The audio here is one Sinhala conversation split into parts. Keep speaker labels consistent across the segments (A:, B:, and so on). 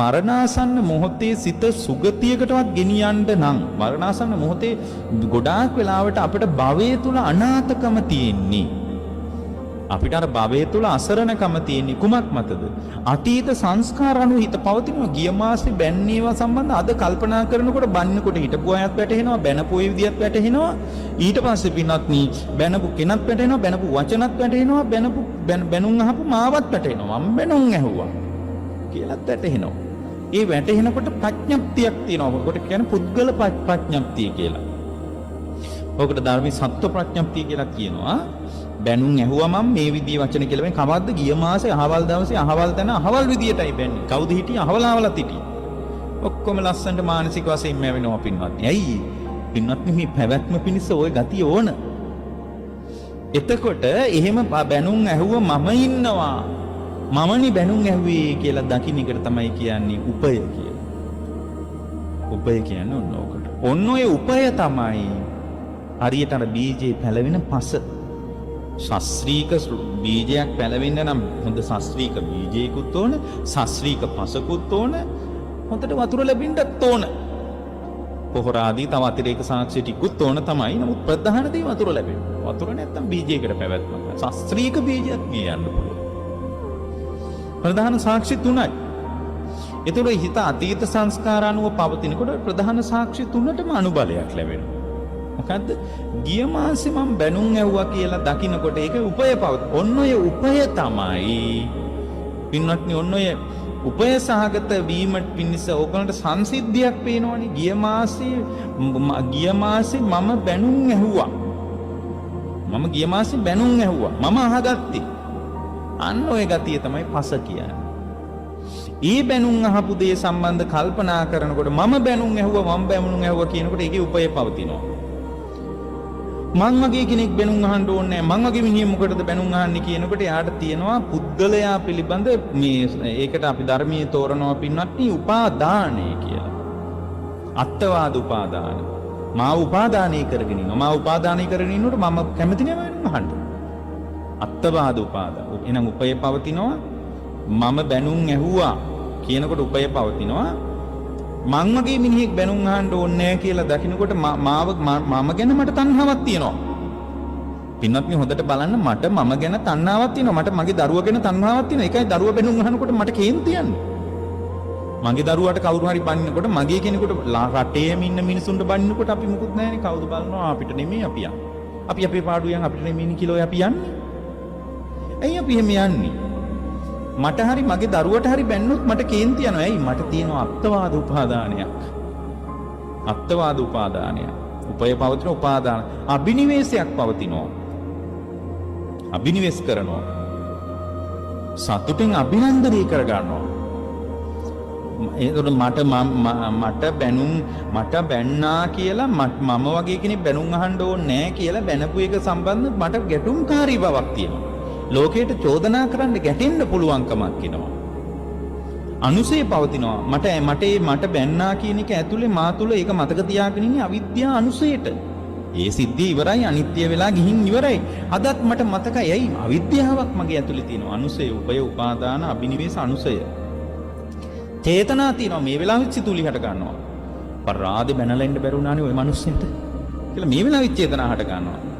A: මරණාසන්න මොහොතේ සිත සුගතියකටවත් ගෙනියන්න නම් මරණාසන්න මොහොතේ ගොඩාක් වෙලාවට අපිට භවයේ තුල අනාථකම තියෙන්නේ. අපිට අර භවයේ තුල අසරණකම තියෙන්නේ කුමක් මතද? අතීත සංස්කාර අනුව හිත පවතිනවා. ගිය මාසේ බැන්නේවා සම්බන්ධ අද කල්පනා කරනකොට බන්නකොට හිටපු අයත් වැටහෙනවා, බැනපු විදියත් වැටහෙනවා. ඊට පස්සේ පින්වත්නි බැනපු කෙනත් වැටහෙනවා, බැනපු වචනත් වැටහෙනවා, බැනුම් අහපු මාවත් වැටහෙනවා. මම බැනුම් ඇහුවා කියලාත් වැටහෙනවා. ඒ වැටහෙනකොට ප්‍රඥප්තියක් තියෙනවා. ඔකට කියන්නේ පුද්ගල ප්‍රඥප්තිය කියලා. ඔකට ධර්මී සත්ව ප්‍රඥප්තිය කියලා කියනවා. බැනුම් ඇහුවා මම මේ විදිහේ වචන කියලා මේ කවද්ද ගිය මාසේ අහවල් දවසේ අහවල් තැන අහවල් විදියටයි බැන්නේ. කවුද හිටියේ? අහවලාවලත් හිටියේ. ඔක්කොම ලස්සනට මානසික වශයෙන් මැවෙනවා පින්වත්නි. ඇයි? පින්වත්නි මේ පැවැත්ම පිණිස ওই ගතිය ඕන. එතකොට එහෙම බැනුම් ඇහුවා මම ඉන්නවා. මමනි බැනුම් ඇහුවේ කියලා දකින්න එකට තමයි කියන්නේ උපය කියලා. උපය කියන්නේ ඔන්න ඕකට. ඔන්න ඔය උපය තමයි හරියට අර බීජේ පැලවෙන පස. ශාස්ත්‍රීක බීජයක් පැලවෙන්න නම් හොඳ ශාස්ත්‍රීක බීජයකුත් ඕන, ශාස්ත්‍රීක පසකුත් ඕන, හොඳට වතුර ලැබෙන්නත් ඕන. පොහොර ආදී තව අතිරේක සාක්ෂි ටිකුත් ඕන තමයි. නමුත් ප්‍රධාන දේ වතුර ලැබෙන්න. වතුර නැත්තම් බීජයකට පැවැත්මක් නැහැ. ශාස්ත්‍රීක බීජයක් මේ යන්න පුළුවන්. ප්‍රධාන සාක්ෂි තුනයි. ඒතකොට හිත අතීත සංස්කාර අනුව පවතිනකොට ප්‍රධාන සාක්ෂි තුනටම අනුබලයක් ලැබෙනවා. මොකද්ද? ගිය මාසේ මම බැනුම් ඇව්වා කියලා දකින්නකොට ඒක උපය පවත. ඔන්න ඔය උපය තමයි පින්වත්නි ඔන්න ඔය උපය සහගත වීමට පිණිස ඕගලන්ට සංසිද්ධියක් පේනවනේ. ගිය මාසේ මම බැනුම් ඇහුවා. මම ගිය මාසේ බැනුම් ඇහුවා. මම අහගත්තේ. අන්න ඔය ගතිය තමයි පස කියන්නේ. ඊ බැනුම් අහපු දේ සම්බන්ධ කල්පනා කරනකොට මම බැනුම් ඇහුවා කියනකොට ඒකේ උපය පවතිනවා. මං වගේ කෙනෙක් බැනුම් අහන්න ඕනේ නැහැ. මං වගේ මිනිහෙක් මොකටද බැනුම් අහන්නේ කියනකොට එයාට තියෙනවා පුද්ගලයා පිළිබඳ මේ ඒකට අපි ධර්මයේ තෝරනවා පින්වත්නි උපාදානය කියලා. අත්වාද උපාදාන. මා උපාදානය කරගෙන ඉන්නවා. මා උපාදානය කරගෙන ඉන්නකොට මම කැමති නෑ බැනුම් අහන්න. අත්වාද උපාදාන. එහෙනම් උපය පවතිනවා. මම බැනුම් ඇහුවා කියනකොට උපය පවතිනවා. මං වගේ මිනිහෙක් බැනුම් අහන්න ඕනේ නැහැ කියලා දකින්නකොට මම ගැන මට තණ්හාවක් තියෙනවා. පින්වත්නි හොඳට බලන්න මට මම ගැන තණ්හාවක් තියෙනවා. මට මගේ දරුවා ගැන තණ්හාවක් තියෙනවා. ඒකයි දරුවා බැනුම් අහනකොට මට කේන්ති යන්නේ. මගේ දරුවාට කවුරු හරි බනිනකොට මගේ කෙනෙකුට රටේම ඉන්න මිනිසුන්ට බනිනකොට අපි මුකුත් නැහැනේ. කවුද බලනවා අපිට නෙමෙයි අපි යන්නේ. අපි අපේ පාඩුවෙන් අපිට නෙමෙයි කිලෝ අපි යන්නේ. ඇයි අපි එහෙම යන්නේ? මට හරි මගේ දරුවට හරි බැන්නොත් මට කේන්ති යනවා. ඇයි? මට තියෙනවා අත්වාද උපාදානයක්. අත්වාද උපාදානයක්. උපය පවතින උපාදාන. අබිනිවේෂයක් පවතිනවා. අබිනිවේෂ කරනවා. සතුටින් අභිනන්දනය කර ගන්නවා. ඒකට මට බැන්නා කියලා මම වගේ කෙනෙක් බැනුම් අහන්න ඕනේ නැහැ කියලා බැනපු එක සම්බන්ධ මට ගැටුම්කාරී බවක් තියෙනවා. ලෝකයට චෝදනා කරන්න ගැටෙන්න පුළුවන්කමක් එනවා. අනුසය පවතිනවා. මට බැන්නා කියන එක ඇතුලේ මා තුල ඒක මතක තියාගෙන ඉන්නේ අවිද්‍යාව අනුසයට. ඒ සිද්ධිය ඉවරයි, අනිත්‍ය වෙලා ගිහින් ඉවරයි. අදත් මට මතකයි. ඇයි? අවිද්‍යාවක් මගේ ඇතුලේ තියෙනවා. අනුසය, උපය, උපාදාන, අබිනිවේෂ අනුසය. චේතනා තියෙනවා. මේ වෙලාවෙත් සිතුවිලි හට ගන්නවා. පරාදේ බැනලා ඉන්න බැරුණානේ ওই මිනිස්සුන්ට කියලා මේ වෙලාවෙත් චේතනා හට ගන්නවා.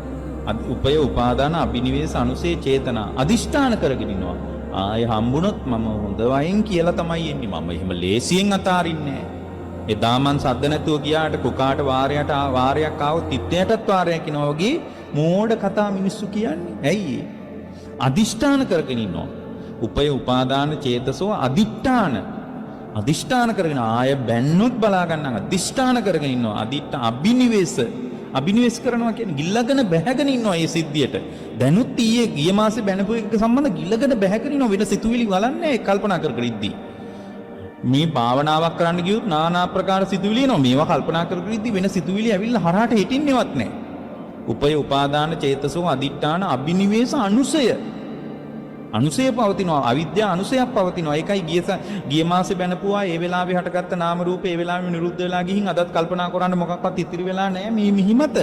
A: උපය උපාදාන අබිනිවේෂ අනුසේ චේතනා අදිෂ්ඨාන කරගෙන ඉන්නවා. ආය හම්බුනොත් මම හොඳ වයින් කියලා තමයි එන්නේ. මම එහෙම ලේසියෙන් අතාරින්නේ නැහැ. එදා මං සද්ද නැතුව ගියාට කුකාට වාරයක් ආවොත් තිත්තයටත් වාරයක් එනවා වගේ මෝඩ කතා මිනිස්සු කියන්නේ. ඇයි? අදිෂ්ඨාන කරගෙන ඉන්නවා. උපය උපාදාන චේතසෝ අදිෂ්ඨාන කරගෙන ආය බැන්නොත් බලා ගන්න අදිෂ්ඨාන කරගෙන ඉන්නවා. අබිනිවේෂ කරනවා කියන්නේ ගිල්ලගෙන බැහැගෙන ඉන්නවා මේ සිද්ධියට. දැනුත් ඊයේ ගිය මාසේ බැනපු එක සම්බන්ධ ගිල්ලගෙන බැහැගෙන ඉන්නවා. වෙන සිතුවිලි වලන්නේ කල්පනා කර ඉද්දී. මේ භාවනාවක් කරන්න ගියොත් নানা ආකාර සිතුවිලි එනවා. මේවා කල්පනා කර ඉද්දී වෙන සිතුවිලි ඇවිල්ලා හරහාට හිටින්නේවත් නැහැ. උපය උපාදාන චේතසෝ අදිඨාන අබිනිවේෂ අනුසය පවතිනවා. අවිද්‍යාව අනුසයක් පවතිනවා. ඒකයි ගිය මාසේ බැනපුවා ඒ වෙලාවේ හටගත්ත නාම රූප ඒ වෙලාවෙම නිරුද්ධ වෙලා ගිහින් අදත් කල්පනා කරන්න මොකක්වත් ඉතිරි වෙලා නැහැ. මේ මිහිමත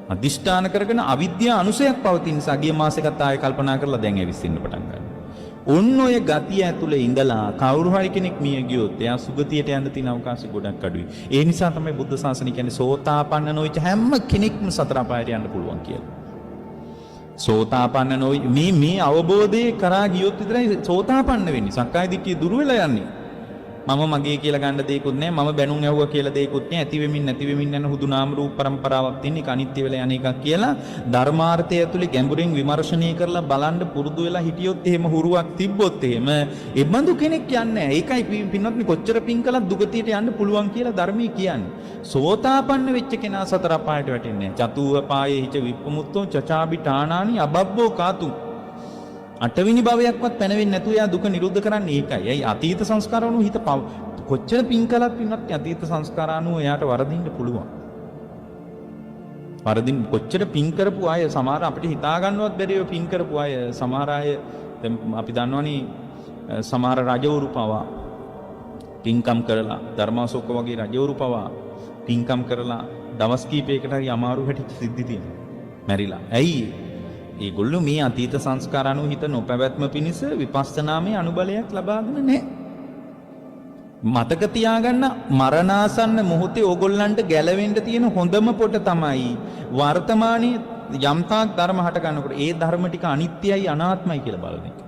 A: අදිෂ්ඨාන කරගෙන අවිද්‍යාව අනුසයක් පවතින නිසා ගිය මාසෙකත් ආයෙ කල්පනා කරලා දැන් ඇවිස්සෙන්න පටන් ගන්නවා. ඔන්න ඔය ගතිය ඇතුලේ ඉඳලා කවුරු හරි කෙනෙක් මිය ගියොත් එයා සුගතියට යන්න තියෙන අවකාශය ගොඩක් අඩුයි. ඒ නිසා තමයි බුද්ධ ශාසනය කියන්නේ සෝතාපන්න නොවිච්ච හැම කෙනෙක්ම සතර අපායට යන්න පුළුවන් කියලා. සෝතාපන්න නොවි මේ අවබෝධයේ කරා ගියොත් විතරයි සෝතාපන්න වෙන්නේ. සක්කාය දිට්ඨිය දුර වෙලා යන්නේ. මම මගේ කියලා ගන්න දෙයක්වත් නැහැ. මම බැනුම් ඇහුවා කියලා දෙයක්වත් නැහැ. ඇති වෙමින් නැති වෙමින් යන හුදු නාම රූප પરම්පරාවක් තියෙන එක අනිත්‍ය වෙලා යන එකක් කියලා ධර්මාර්ථය ඇතුලේ ගැඹුරින් විමර්ශනය කරලා බලන්න පුරුදු වෙලා හිටියොත් එහෙම හුරුවක් තිබ්බොත් එහෙම ඒ බඳු කෙනෙක් යන්නේ නැහැ. ඒකයි පින්වත්නි කොච්චර පින් කළත් දුගතියට යන්න පුළුවන් කියලා ධර්මයේ කියන්නේ. සෝතාපන්න වෙච්ච කෙනා සතර අපායට වැටෙන්නේ නැහැ. චතුව පායේ හිච විප්පමුත්තෝ චචාබි ඨානානි අබබ්බෝ කාතු අටවිනි භවයක්වත් පැනවෙන්නේ නැතුව එයා දුක නිරුද්ධ කරන්නේ ඒකයි. ඇයි අතීත සංස්කාර අනුව හිත කොච්චර පින් කළත් පින්වත් අතීත සංස්කාර අනුව එයාට වරදින්න පුළුවන්. වරදින් කොච්චර පින් කරපු අය සමහර අපිට හිතා ගන්නවත් බැරිව පින් කරපු අය සමහර අය අපි දන්නවනේ සමහර රජවරු පවා පින්කම් කරලා ධර්මාශෝක වගේ රජවරු පවා පින්කම් කරලා දවස් කීපයකට හරි අමාරු හැටිච්ච සිද්ධි තියෙනවා. මැරිලා. ඇයි ඒගොල්ලෝ මේ අතීත සංස්කාර අනුව හිත නොපැවැත්ම පිණිස විපස්සනාමේ අනුබලයක් ලබාගෙන නැහැ. මතක තියාගන්න මරණාසන්න මොහොතේ ඕගොල්ලන්ට ගැලවෙන්න තියෙන හොඳම පොට තමයි වර්තමානයේ යම්තාක් ධර්ම හට ගන්නකොට ඒ ධර්ම ටික අනිත්‍යයි අනාත්මයි කියලා බලන එක.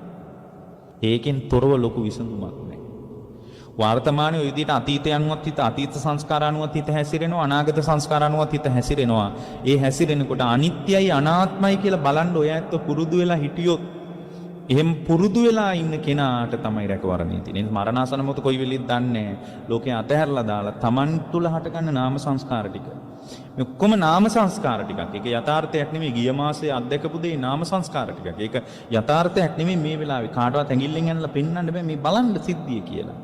A: ඒකෙන් තොරව ලොකු විසඳුමක් නැහැ. වර්තමානයේ ওই විදිහට අතීතය අනුවත් හිත අතීත සංස්කාර අනුවත් හිත හැසිරෙනවා අනාගත සංස්කාර අනුවත් හිත හැසිරෙනවා. ඒ හැසිරෙනකොට අනිත්‍යයි අනාත්මයි කියලා බලන්න ඔය ඇත්ත පුරුදු වෙලා හිටියොත් එහෙම පුරුදු වෙලා ඉන්න කෙනාට තමයි රැකවරණය තියෙන්නේ. මරණාසන්න මොහොත කොයි වෙලෙත් දන්නේ නැහැ. ලෝකේ අතහැරලා දාලා Taman තුල හටගන්න නාම සංස්කාර ටික. මේ ඔක්කොම නාම සංස්කාර ටිකක්. ඒක යථාර්ථයක් නෙමෙයි. ගිය මාසේ අත්දැකපු දේ නාම සංස්කාර ටිකක්. ඒක යථාර්ථයක් නෙමෙයි මේ වෙලාවේ කාටවත් ඇඟිල්ලෙන් ඇනලා පෙන්වන්න බෑ මේ බලන්න සිද්ධිය කියලා.